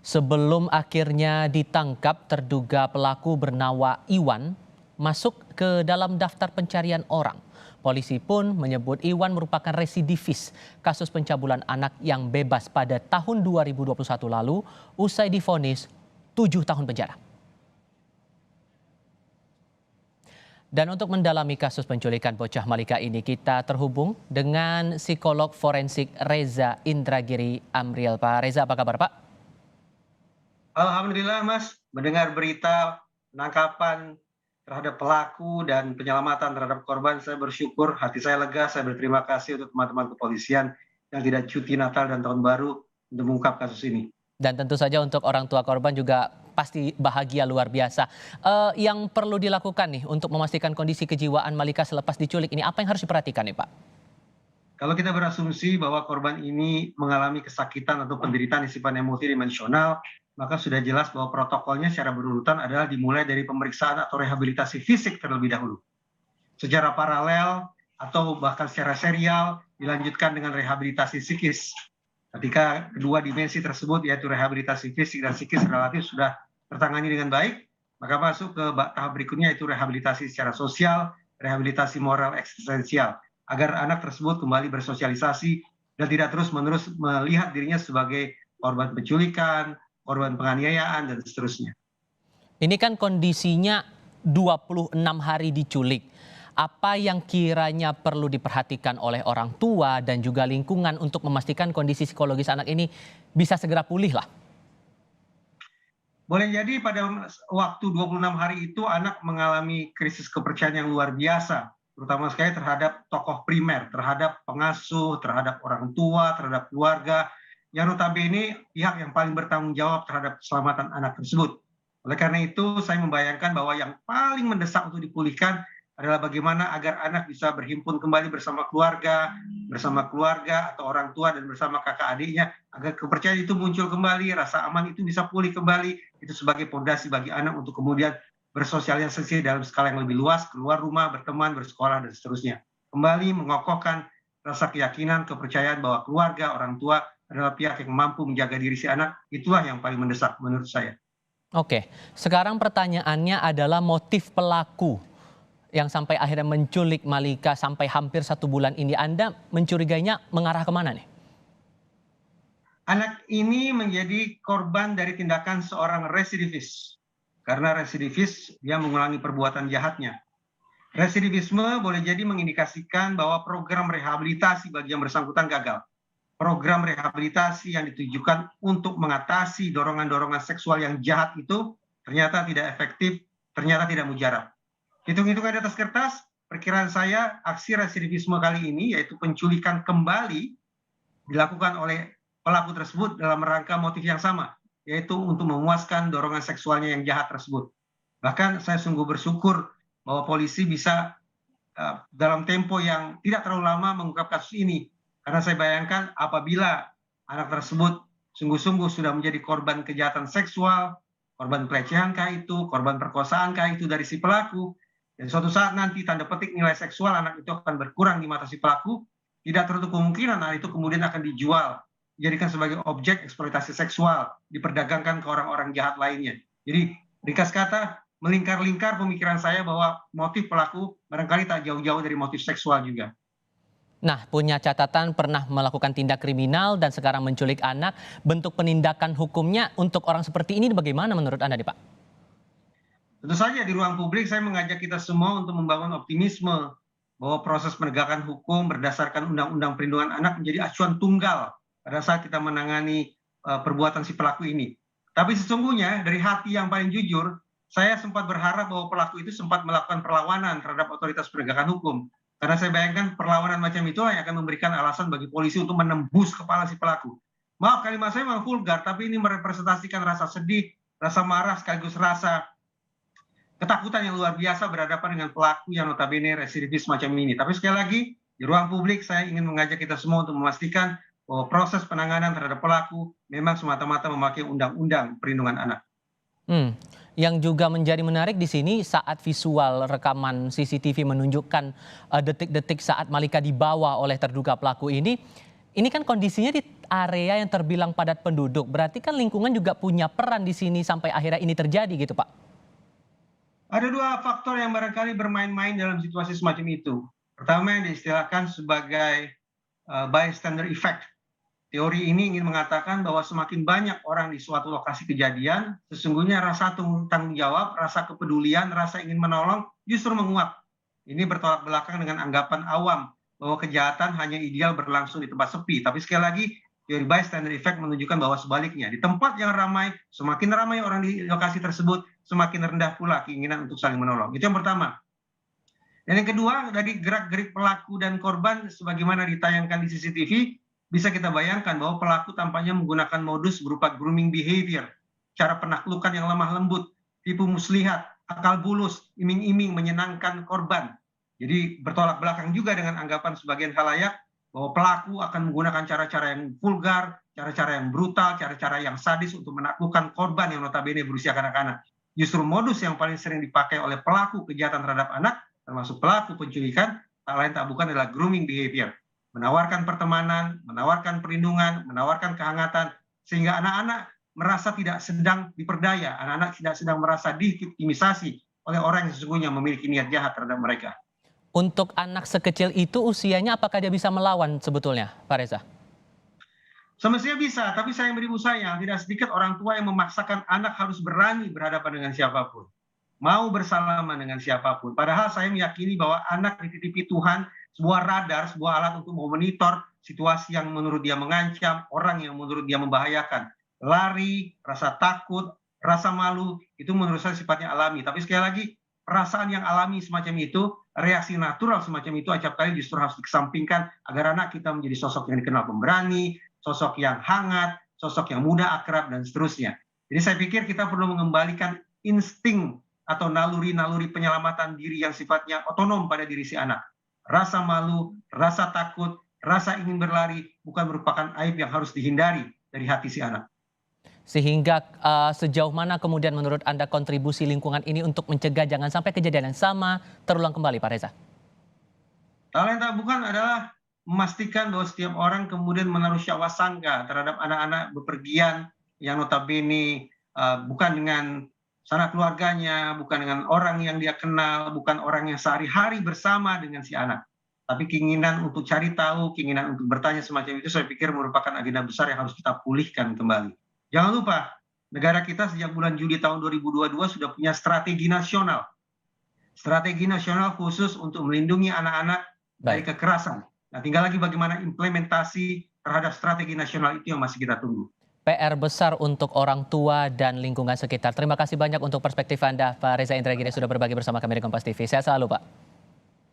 Sebelum akhirnya ditangkap, terduga pelaku bernama Iwan masuk ke dalam daftar pencarian orang. Polisi pun menyebut Iwan merupakan residivis kasus pencabulan anak yang bebas pada tahun 2021 lalu usai divonis 7 tahun penjara. Dan untuk mendalami kasus penculikan bocah Malika ini, kita terhubung dengan psikolog forensik Reza Indragiri Amriel. Pak Reza, apa kabar Pak? Alhamdulillah Mas, mendengar berita penangkapan terhadap pelaku dan penyelamatan terhadap korban, saya bersyukur, hati saya lega, saya berterima kasih untuk teman-teman kepolisian yang tidak cuti Natal dan Tahun Baru untuk mengungkap kasus ini. Dan tentu saja untuk orang tua korban juga pasti bahagia luar biasa. Yang perlu dilakukan nih untuk memastikan kondisi kejiwaan Malika selepas diculik ini, apa yang harus diperhatikan nih Pak? Kalau kita berasumsi bahwa korban ini mengalami kesakitan atau penderitaan yang sifatnya multidimensional, maka sudah jelas bahwa protokolnya secara berurutan adalah dimulai dari pemeriksaan atau rehabilitasi fisik terlebih dahulu. Secara paralel atau bahkan secara serial dilanjutkan dengan rehabilitasi psikis. Ketika kedua dimensi tersebut yaitu rehabilitasi fisik dan psikis relatif sudah tertangani dengan baik, maka masuk ke tahap berikutnya yaitu rehabilitasi secara sosial, rehabilitasi moral eksistensial, agar anak tersebut kembali bersosialisasi dan tidak terus-menerus melihat dirinya sebagai korban penculikan, korban penganiayaan, dan seterusnya. Ini kan kondisinya 26 hari diculik. Apa yang kiranya perlu diperhatikan oleh orang tua dan juga lingkungan untuk memastikan kondisi psikologis anak ini bisa segera pulih lah? Boleh jadi pada waktu 26 hari itu anak mengalami krisis kepercayaan yang luar biasa, terutama sekali terhadap tokoh primer, terhadap pengasuh, terhadap orang tua, terhadap keluarga, yang notabene pihak yang paling bertanggung jawab terhadap keselamatan anak tersebut. Oleh karena itu, saya membayangkan bahwa yang paling mendesak untuk dipulihkan adalah bagaimana agar anak bisa berhimpun kembali bersama keluarga atau orang tua dan bersama kakak adiknya, agar kepercayaan itu muncul kembali, rasa aman itu bisa pulih kembali. Itu sebagai fondasi bagi anak untuk kemudian bersosialisasi dalam skala yang lebih luas, keluar rumah, berteman, bersekolah, dan seterusnya. Kembali mengokohkan rasa keyakinan, kepercayaan bahwa keluarga, orang tua adalah pihak yang mampu menjaga diri si anak. Itulah yang paling mendesak menurut saya. Oke, sekarang pertanyaannya adalah motif pelaku yang sampai akhirnya menculik Malika sampai hampir 1 bulan ini. Anda mencurigainya mengarah kemana nih? Anak ini menjadi korban dari tindakan seorang residivis. Karena residivis, dia mengulangi perbuatan jahatnya. Residivisme boleh jadi mengindikasikan bahwa program rehabilitasi bagi yang bersangkutan gagal. Program rehabilitasi yang ditujukan untuk mengatasi dorongan-dorongan seksual yang jahat itu ternyata tidak efektif, ternyata tidak mujarab. Hitung-hitungan di atas kertas, perkiraan saya aksi residivisme kali ini yaitu penculikan kembali dilakukan oleh pelaku tersebut dalam rangka motif yang sama, yaitu untuk memuaskan dorongan seksualnya yang jahat tersebut. Bahkan saya sungguh bersyukur bahwa polisi bisa dalam tempo yang tidak terlalu lama mengungkap kasus ini. Karena saya bayangkan apabila anak tersebut sungguh-sungguh sudah menjadi korban kejahatan seksual, korban pelecehan kah itu, korban perkosaan kah itu dari si pelaku, dan suatu saat nanti tanda petik nilai seksual anak itu akan berkurang di mata si pelaku, tidak tertutup kemungkinan anak itu kemudian akan dijual, dijadikan sebagai objek eksploitasi seksual, diperdagangkan ke orang-orang jahat lainnya. Jadi ringkas kata, melingkar-lingkar pemikiran saya bahwa motif pelaku barangkali tak jauh-jauh dari motif seksual juga. Nah, punya catatan pernah melakukan tindak kriminal dan sekarang menculik anak. Bentuk penindakan hukumnya untuk orang seperti ini bagaimana menurut Anda nih Pak? Tentu saja di ruang publik saya mengajak kita semua untuk membangun optimisme bahwa proses penegakan hukum berdasarkan Undang-Undang Perlindungan Anak menjadi acuan tunggal pada saat kita menangani perbuatan si pelaku ini. Tapi sesungguhnya dari hati yang paling jujur, saya sempat berharap bahwa pelaku itu sempat melakukan perlawanan terhadap otoritas penegakan hukum. Karena saya bayangkan perlawanan macam itulah yang akan memberikan alasan bagi polisi untuk menembus kepala si pelaku. Maaf, kalimat saya memang vulgar, tapi ini merepresentasikan rasa sedih, rasa marah, sekaligus rasa ketakutan yang luar biasa berhadapan dengan pelaku yang notabene residivis macam ini. Tapi sekali lagi, di ruang publik saya ingin mengajak kita semua untuk memastikan bahwa proses penanganan terhadap pelaku memang semata-mata memakai Undang-Undang Perlindungan Anak. Yang juga menjadi menarik di sini saat visual rekaman CCTV menunjukkan detik-detik saat Malika dibawa oleh terduga pelaku ini, Ini kan kondisinya di area yang terbilang padat penduduk, berarti kan lingkungan juga punya peran di sini sampai akhirnya ini terjadi gitu Pak? Ada dua faktor yang barangkali bermain-main dalam situasi semacam itu. Pertama yang diistilahkan sebagai bystander effect. Teori ini ingin mengatakan bahwa semakin banyak orang di suatu lokasi kejadian, sesungguhnya rasa tanggung jawab, rasa kepedulian, rasa ingin menolong justru menguap. Ini bertolak belakang dengan anggapan awam bahwa kejahatan hanya ideal berlangsung di tempat sepi. Tapi sekali lagi, teori bystander effect menunjukkan bahwa sebaliknya. Di tempat yang ramai, semakin ramai orang di lokasi tersebut, semakin rendah pula keinginan untuk saling menolong. Itu yang pertama. Dan yang kedua, dari gerak-gerik pelaku dan korban sebagaimana ditayangkan di CCTV, bisa kita bayangkan bahwa pelaku tampaknya menggunakan modus berupa grooming behavior, cara penaklukan yang lemah lembut, tipu muslihat, akal bulus, iming-iming menyenangkan korban. Jadi bertolak belakang juga dengan anggapan sebagian khalayak bahwa pelaku akan menggunakan cara-cara yang vulgar, cara-cara yang brutal, cara-cara yang sadis untuk menaklukkan korban yang notabene berusia kanak-kanak. Justru modus yang paling sering dipakai oleh pelaku kejahatan terhadap anak, termasuk pelaku penculikan, tak lain tak bukan adalah grooming behavior. Menawarkan pertemanan, menawarkan perlindungan, menawarkan kehangatan, sehingga anak-anak merasa tidak sedang diperdaya, anak-anak tidak sedang merasa diviktimisasi oleh orang yang sesungguhnya memiliki niat jahat terhadap mereka. Untuk anak sekecil itu usianya apakah dia bisa melawan sebetulnya, Pak Reza? Semestinya bisa, tapi sayang beribu sayang, tidak sedikit orang tua yang memaksakan anak harus berani berhadapan dengan siapapun. Mau bersalaman dengan siapapun. Padahal saya meyakini bahwa anak dititipi Tuhan sebuah radar, sebuah alat untuk memonitor situasi yang menurut dia mengancam, orang yang menurut dia membahayakan. Lari, rasa takut, rasa malu, itu menurut saya sifatnya alami. Tapi sekali lagi, perasaan yang alami semacam itu, reaksi natural semacam itu acap kali justru harus dikesampingkan agar anak kita menjadi sosok yang dikenal pemberani, sosok yang hangat, sosok yang mudah akrab, dan seterusnya. Jadi saya pikir kita perlu mengembalikan insting atau naluri-naluri penyelamatan diri yang sifatnya otonom pada diri si anak. Rasa malu, rasa takut, rasa ingin berlari bukan merupakan aib yang harus dihindari dari hati si anak. Sehingga sejauh mana kemudian menurut Anda kontribusi lingkungan ini untuk mencegah jangan sampai kejadian yang sama terulang kembali, Pak Reza? Hal yang tak bukan adalah memastikan bahwa setiap orang kemudian menaruh syawasangka terhadap anak-anak bepergian yang notabene bukan dengan sanak keluarganya, bukan dengan orang yang dia kenal, bukan orang yang sehari-hari bersama dengan si anak. Tapi keinginan untuk cari tahu, keinginan untuk bertanya semacam itu saya pikir merupakan agenda besar yang harus kita pulihkan kembali. Jangan lupa, negara kita sejak bulan Juli tahun 2022 sudah punya strategi nasional. Strategi nasional khusus untuk melindungi anak-anak dari kekerasan. Nah, tinggal lagi bagaimana implementasi terhadap strategi nasional itu yang masih kita tunggu. PR besar untuk orang tua dan lingkungan sekitar. Terima kasih banyak untuk perspektif Anda, Pak Reza Indragiri, sudah berbagi bersama kami di Kompas TV. Sehat selalu, Pak.